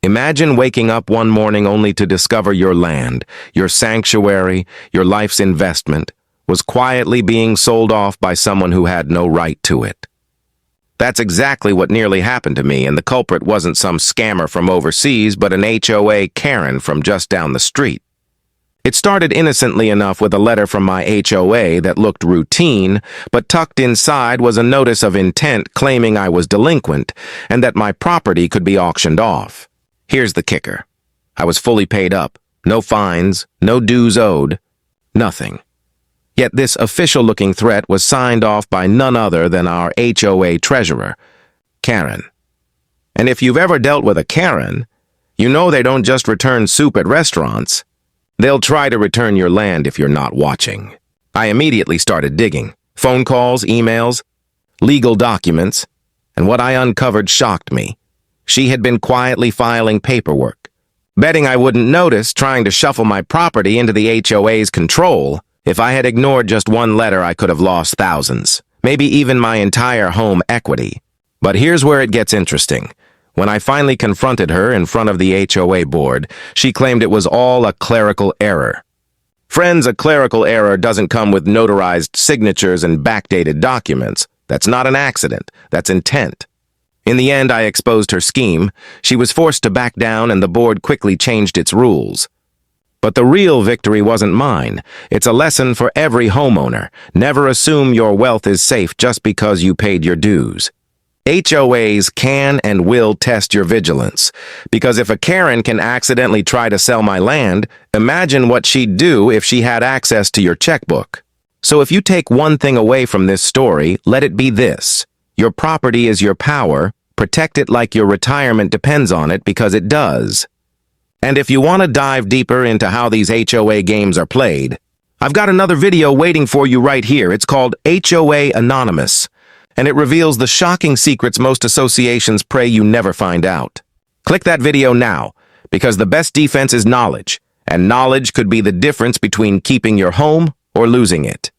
Imagine waking up one morning only to discover your land, your sanctuary, your life's investment, was quietly being sold off by someone who had no right to it. That's exactly what nearly happened to me, and the culprit wasn't some scammer from overseas, but an HOA Karen from just down the street. It started innocently enough with a letter from my HOA that looked routine, but tucked inside was a notice of intent claiming I was delinquent and that my property could be auctioned off. Here's the kicker. I was fully paid up, no fines, no dues owed, nothing. Yet this official-looking threat was signed off by none other than our HOA treasurer, Karen. And if you've ever dealt with a Karen, you know they don't just return soup at restaurants. They'll try to return your land if you're not watching. I immediately started digging. Phone calls, emails, legal documents, and what I uncovered shocked me. She had been quietly filing paperwork, betting I wouldn't notice, trying to shuffle my property into the HOA's control. If I had ignored just one letter, I could have lost thousands, maybe even my entire home equity. But here's where it gets interesting. When I finally confronted her in front of the HOA board, she claimed it was all a clerical error. Friends, a clerical error doesn't come with notarized signatures and backdated documents. That's not an accident. That's intent. In the end, I exposed her scheme. She was forced to back down, and the board quickly changed its rules. But the real victory wasn't mine. It's a lesson for every homeowner. Never assume your wealth is safe just because you paid your dues. HOAs can and will test your vigilance, because if a Karen can accidentally try to sell my land, imagine what she'd do if she had access to your checkbook. So if you take one thing away from this story, let it be this. Your property is your power. Protect it like your retirement depends on it, because it does. And if you want to dive deeper into how these HOA games are played, I've got another video waiting for you right here. It's called HOA Anonymous, and it reveals the shocking secrets most associations pray you never find out. Click that video now, because the best defense is knowledge, and knowledge could be the difference between keeping your home or losing it.